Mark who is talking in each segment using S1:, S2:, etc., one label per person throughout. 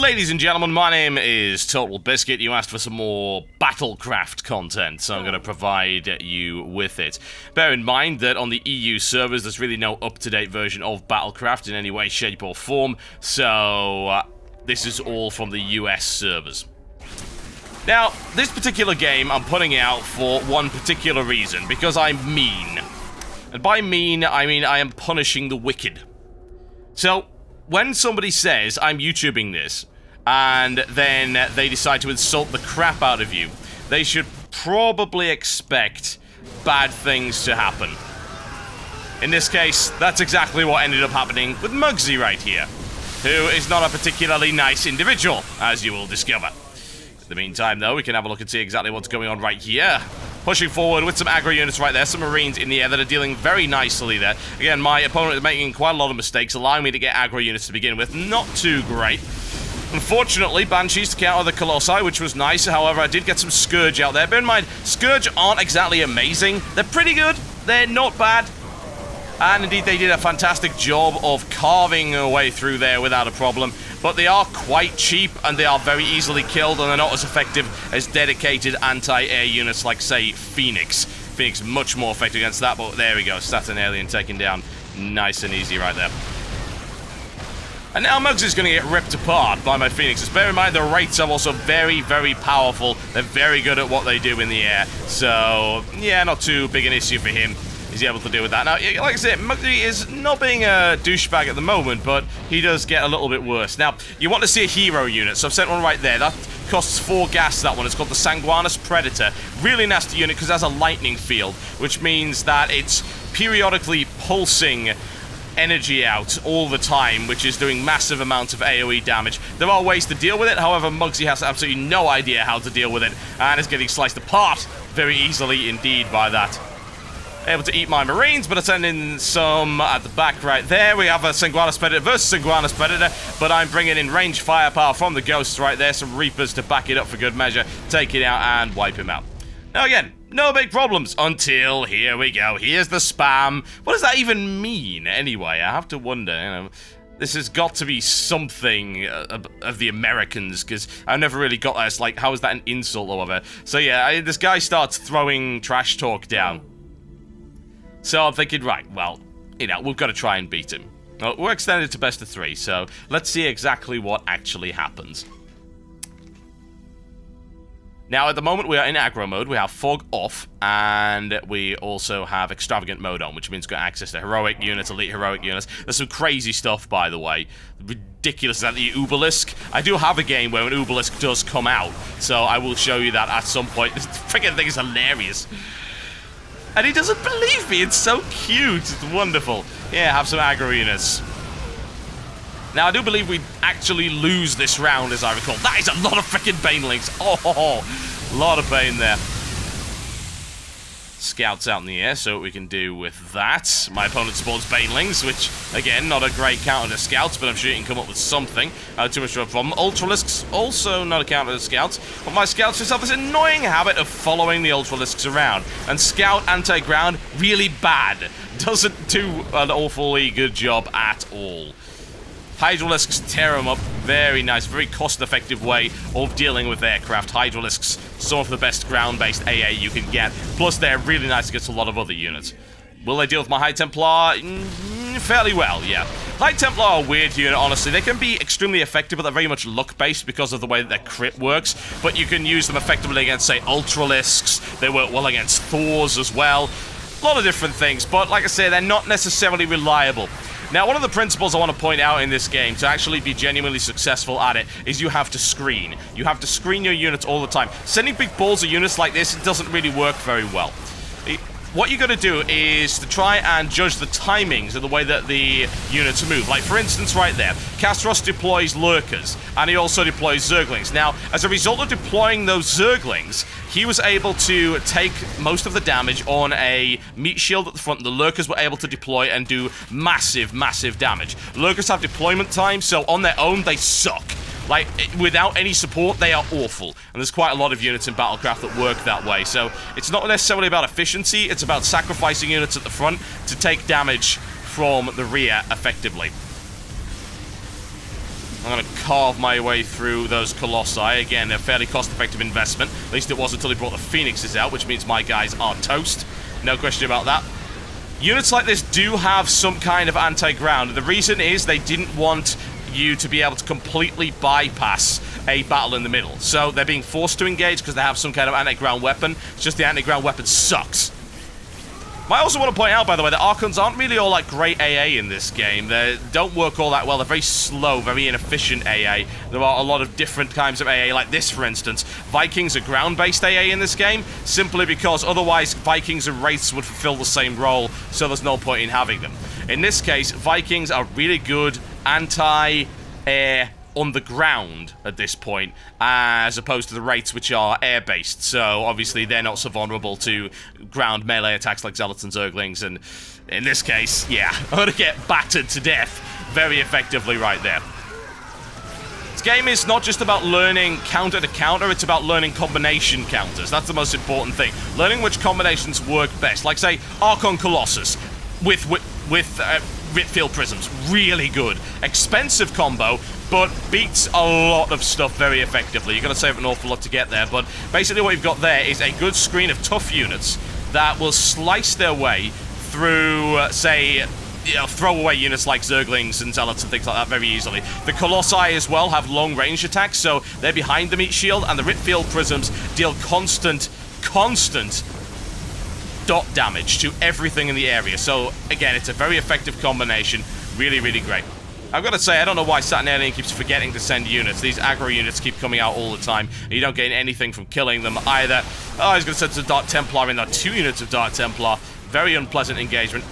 S1: Ladies and gentlemen, my name is Totalbiscuit. You asked for some more Battlecraft content, so I'm going to provide you with it. Bear in mind that on the EU servers, there's really no up-to-date version of Battlecraft in any way, shape, or form, so this is all from the US servers. Now, this particular game I'm putting out for one particular reason, because I'm mean. And by mean, I mean I am punishing the wicked. So, when somebody says, I'm YouTubing this, and then they decide to insult the crap out of you, they should probably expect bad things to happen. In this case, that's exactly what ended up happening with Mugsy right here, who is not a particularly nice individual, as you will discover. In the meantime, though, we can have a look and see exactly what's going on right here. Pushing forward with some aggro units right there, some Marines in the air that are dealing very nicely there. Again, my opponent is making quite a lot of mistakes, allowing me to get aggro units to begin with. Not too great. Unfortunately, Banshees to counter the Colossi, which was nice. However, I did get some Scourge out there. Bear in mind, Scourge aren't exactly amazing. They're pretty good. They're not bad. And indeed, they did a fantastic job of carving a way through there without a problem. But they are quite cheap, and they are very easily killed, and they're not as effective as dedicated anti-air units like, say, Phoenix. Phoenix much more effective against that, but there we go. Saturn Alien taken down nice and easy right there. And now Muggs is going to get ripped apart by my Phoenixes. Bear in mind, the Wraiths are also very, very powerful. They're very good at what they do in the air. So, yeah, not too big an issue for him. Is he able to deal with that? Now, like I said, Muggsy is not being a douchebag at the moment, but he does get a little bit worse. Now, you want to see a hero unit, so I've sent one right there. That costs 4 gas, that one. It's called the Sanguinus Predator. Really nasty unit because it has a lightning field, which means that it's periodically pulsing energy out all the time, which is doing massive amounts of AoE damage. There are ways to deal with it, however, Muggsy has absolutely no idea how to deal with it, and is getting sliced apart very easily indeed by that. Able to eat my Marines, but I send in some at the back right there. We have a Sanguinus Predator versus Sanguinus Predator, but I'm bringing in range firepower from the Ghosts right there, some Reapers to back it up for good measure, take it out and wipe him out. Now again, no big problems until, here we go, here's the spam. What does that even mean anyway? I have to wonder, you know. This has got to be something of the Americans, because I never really got that. It's like, how is that an insult or whatever? So yeah, this guy starts throwing trash talk down. So I'm thinking, right, well, you know, we've got to try and beat him. Well, we're extended to best of 3, so let's see exactly what actually happens. Now, at the moment, we are in aggro mode. We have fog off, and we also have extravagant mode on, which means we've got access to heroic units, elite heroic units. There's some crazy stuff, by the way. Ridiculous. That the Obelisk. I do have a game where an Obelisk does come out, so I will show you that at some point. This freaking thing is hilarious. And he doesn't believe me. It's so cute. It's wonderful. Yeah, have some aggro units. Now, I do believe we actually lose this round, as I recall. That is a lot of freaking Banelings. Oh, a lot of Bane there. Scouts out in the air, so what we can do with that. My opponent spawns Banelings, which, again, not a great counter to Scouts, but I'm sure you can come up with something. Too much of a problem. Ultralisks, also not a counter to Scouts, but my Scouts just have this annoying habit of following the Ultralisks around. And Scout anti-ground, really bad. Doesn't do an awfully good job at all. Hydralisks tear them up. Very nice, very cost-effective way of dealing with aircraft. Hydralisks, some of the best ground-based AA you can get. Plus, they're really nice against a lot of other units. Will they deal with my High Templar? Fairly well, yeah. High Templar are a weird unit, honestly. They can be extremely effective, but they're very much luck-based because of the way that their crit works. But you can use them effectively against, say, Ultralisks. They work well against Thors as well. A lot of different things, but like I say, they're not necessarily reliable. Now, one of the principles I want to point out in this game, to actually be genuinely successful at it, is you have to screen. You have to screen your units all the time. Sending big balls of units like this, it doesn't really work very well. What you got to do is to try and judge the timings of the way that the units move. Like, for instance, right there, Castros deploys Lurkers, and he also deploys Zerglings. Now, as a result of deploying those Zerglings, he was able to take most of the damage on a meat shield at the front. The Lurkers were able to deploy and do massive, massive damage. Lurkers have deployment time, so on their own, they suck. Like, without any support, they are awful. And there's quite a lot of units in Battlecraft that work that way. So, it's not necessarily about efficiency, it's about sacrificing units at the front to take damage from the rear effectively. I'm going to carve my way through those Colossi. Again, a fairly cost-effective investment. At least it was until he brought the Phoenixes out, which means my guys are toast. No question about that. Units like this do have some kind of anti-ground. The reason is they didn't want you to be able to completely bypass a battle in the middle. So they're being forced to engage because they have some kind of anti-ground weapon. It's just the anti-ground weapon sucks. I also want to point out, by the way, that Archons aren't really all like great AA in this game. They don't work all that well. They're very slow, very inefficient AA. There are a lot of different kinds of AA, like this, for instance. Vikings are ground-based AA in this game, simply because otherwise Vikings and Wraiths would fulfill the same role, so there's no point in having them. In this case, Vikings are really good anti-air on the ground at this point, as opposed to the Wraiths, which are air-based, so obviously they're not so vulnerable to ground melee attacks like Zealots and Zerglings, and in this case, yeah, I'm gonna get battered to death very effectively right there. This game is not just about learning counter to counter, it's about learning combination counters. That's the most important thing. Learning which combinations work best, like, say, Archon Colossus with Ritfield Prisms, really good. Expensive combo, but beats a lot of stuff very effectively. You're going to save an awful lot to get there, but basically what you've got there is a good screen of tough units that will slice their way through, say, throwaway units like Zerglings and Zealots and things like that very easily. The Colossi as well have long-range attacks, so they're behind the meat shield, and the Ritfield Prisms deal constant dot damage to everything in the area. So, again, it's a very effective combination. Really, really great. I've got to say, I don't know why Saturnalian keeps forgetting to send units. These aggro units keep coming out all the time, and you don't gain anything from killing them either. Oh, he's going to send some Dark Templar in there. 2 units of Dark Templar. Very unpleasant engagement.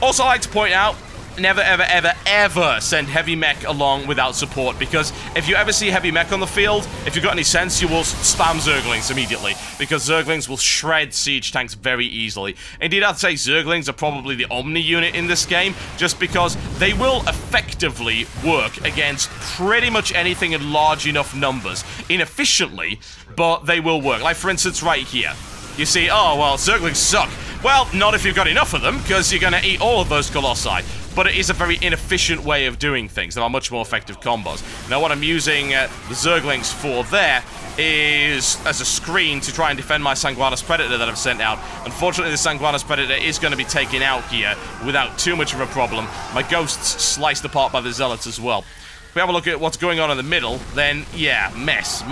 S1: Also, I like to point out, never, ever, ever, ever send heavy mech along without support, because if you ever see heavy mech on the field, if you've got any sense, you will spam Zerglings immediately, because Zerglings will shred siege tanks very easily. Indeed, I'd say Zerglings are probably the Omni unit in this game, just because they will effectively work against pretty much anything in large enough numbers, inefficiently, but they will work. Like, for instance, right here. You see, oh, well, Zerglings suck. Well, not if you've got enough of them, because you're going to eat all of those Colossi. But it is a very inefficient way of doing things. There are much more effective combos. Now, what I'm using the Zerglings for there is as a screen to try and defend my Sanguinus Predator that I've sent out. Unfortunately, the Sanguinus Predator is going to be taken out here without too much of a problem. My Ghosts sliced apart by the Zealots as well. If we have a look at what's going on in the middle, then, yeah, messy.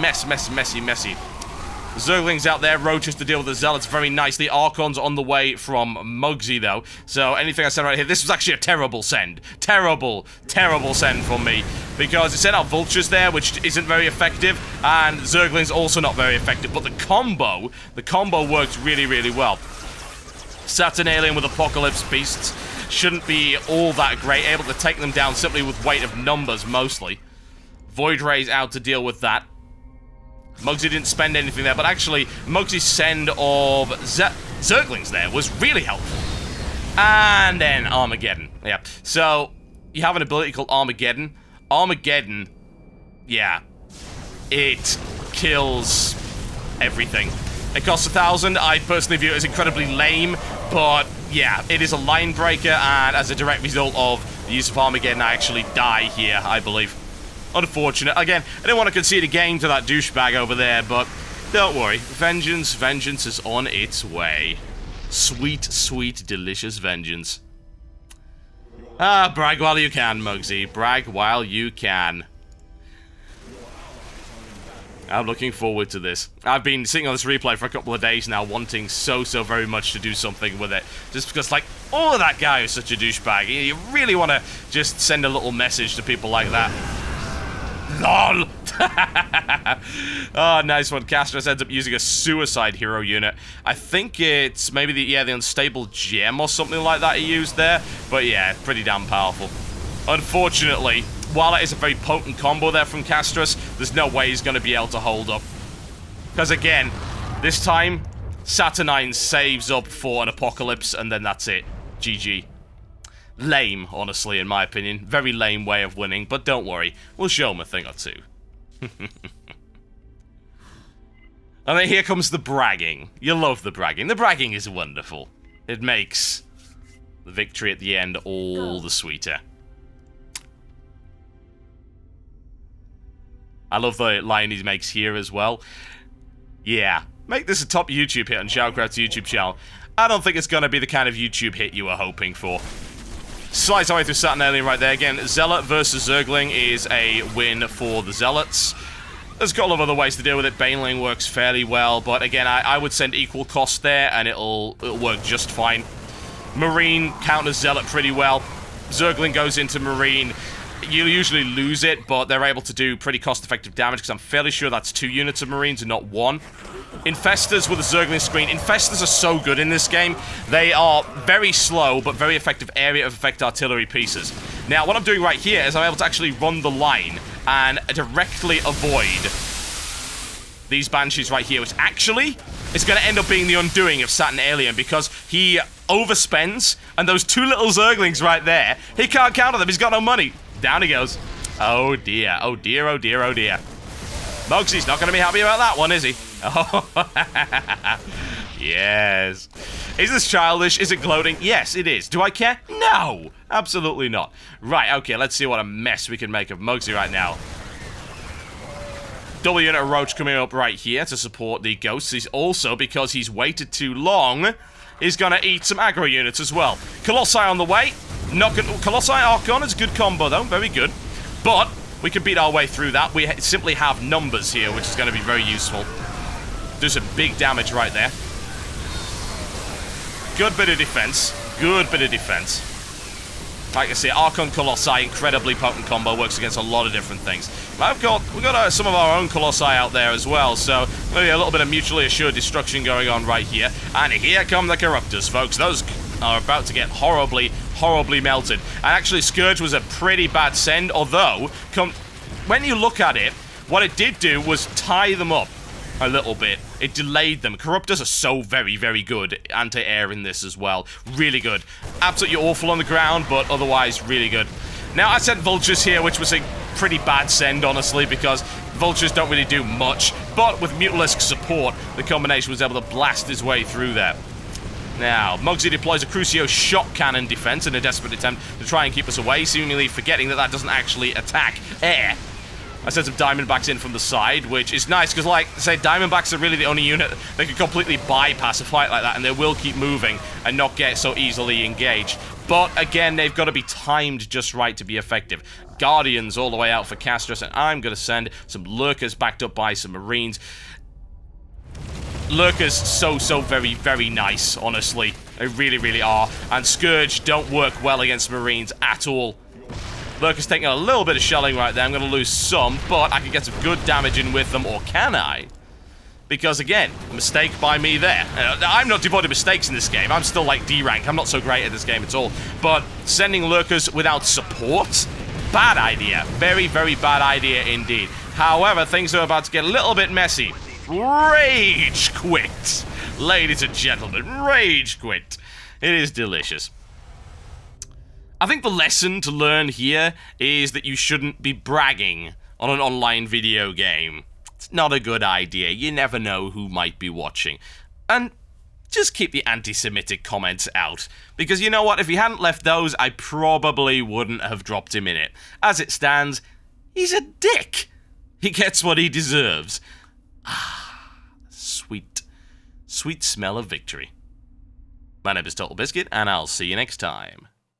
S1: The Zerglings out there, roaches to deal with the Zealots very nicely. Archons on the way from Mugsy, though. So anything I said right here, this was actually a terrible send. Terrible send from me. Because it sent out Vultures there, which isn't very effective, and Zerglings also not very effective. But the combo worked really, really well. Saturnalian with Apocalypse Beasts shouldn't be all that great, able to take them down simply with weight of numbers, mostly. Void Ray's out to deal with that. Mugsy didn't spend anything there, but actually, Mugsy's send of Zerglings there was really helpful. And then Armageddon. Yeah. So, you have an ability called Armageddon. Armageddon, yeah, it kills everything. It costs 1,000. I personally view it as incredibly lame, but yeah, it is a line breaker, and as a direct result of the use of Armageddon, I actually die here, I believe. Unfortunate. Again, I didn't want to concede a game to that douchebag over there, but don't worry. Vengeance is on its way. Sweet, sweet, delicious vengeance. Ah, brag while you can, Mugsy. Brag while you can. I'm looking forward to this. I've been sitting on this replay for a couple of days now, wanting so very much to do something with it. Just because, like, oh, that guy is such a douchebag. You really want to just send a little message to people like that. LOL! Oh, nice one. Castros ends up using a suicide hero unit. I think it's maybe the unstable gem or something like that he used there. But yeah, pretty damn powerful. Unfortunately, while it is a very potent combo there from Castros, there's no way he's going to be able to hold up. Because again, this time, Saturnine saves up for an apocalypse, and then that's it. GG. Lame, honestly, in my opinion. Very lame way of winning, but don't worry. We'll show him a thing or two. And then here comes the bragging. You love the bragging. The bragging is wonderful. It makes the victory at the end all the sweeter. I love the line he makes here as well. Yeah, make this a top YouTube hit on Shoutcraft's YouTube channel. I don't think it's going to be the kind of YouTube hit you were hoping for. Slice our way through Saturn Alien right there. Again, Zealot versus Zergling is a win for the Zealots. There's a couple of other ways to deal with it. Baneling works fairly well, but again, I would send equal cost there, and it'll work just fine. Marine counters Zealot pretty well. Zergling goes into Marine. You usually lose it, but they're able to do pretty cost-effective damage, because I'm fairly sure that's 2 units of Marines and not 1. Infestors with a Zergling screen. Infestors are so good in this game. They are very slow, but very effective area of effect artillery pieces. Now, what I'm doing right here is I'm able to actually run the line and directly avoid these Banshees right here, which actually is going to end up being the undoing of Saturn Alien, because he overspends, and those 2 little Zerglings right there, he can't counter them. He's got no money. Down he goes. Oh dear, oh dear, oh dear, oh dear. Mugsy's not going to be happy about that one, is he? Oh, yes. Is this childish? Is it gloating? Yes, it is. Do I care? No, absolutely not. Right, okay, let's see what a mess we can make of Mugsy right now. Double unit of Roach coming up right here to support the Ghosts. He's also, because he's waited too long, is going to eat some aggro units as well. Colossi on the way. Not good. Colossi Archon is a good combo, though. Very good. But we can beat our way through that. We simply have numbers here, which is going to be very useful. Do some big damage right there. Good bit of defense. Good bit of defense. Like I say, Archon Colossi, incredibly potent combo, works against a lot of different things. We've got some of our own Colossi out there as well, so maybe a little bit of mutually assured destruction going on right here. And here come the Corruptors, folks. Those are about to get horribly, horribly melted. And actually, Scourge was a pretty bad send, although, when you look at it, what it did do was tie them up a little bit. It delayed them. Corruptors are so very, very good anti-air in this as well. Really good. Absolutely awful on the ground, but otherwise really good. Now, I sent Vultures here, which was a pretty bad send, honestly, because Vultures don't really do much. But with Mutalisk support, the combination was able to blast his way through there. Now, Mugsy deploys a Crucio shot cannon defense in a desperate attempt to try and keep us away, seemingly forgetting that that doesn't actually attack air. I sent some Diamondbacks in from the side, which is nice, because, like I say, Diamondbacks are really the only unit that can completely bypass a fight like that, and they will keep moving and not get so easily engaged. But, again, they've got to be timed just right to be effective. Guardians all the way out for Castros, and I'm going to send some Lurkers backed up by some Marines. Lurkers so very, very nice, honestly. They really, really are. And Scourge don't work well against Marines at all. Lurker's taking a little bit of shelling right there. I'm going to lose some, but I can get some good damage in with them, or can I? Because, again, a mistake by me there. I'm not devoid of mistakes in this game. I'm still, like, D-rank. I'm not so great at this game at all. But sending Lurkers without support? Bad idea. Very, very bad idea indeed. However, things are about to get a little bit messy. Rage quit! Ladies and gentlemen, rage quit. It is delicious. I think the lesson to learn here is that you shouldn't be bragging on an online video game. It's not a good idea. You never know who might be watching. And just keep the anti-Semitic comments out. Because you know what? If he hadn't left those, I probably wouldn't have dropped him in it. As it stands, he's a dick. He gets what he deserves. Ah, sweet, sweet smell of victory. My name is Totalbiscuit, and I'll see you next time.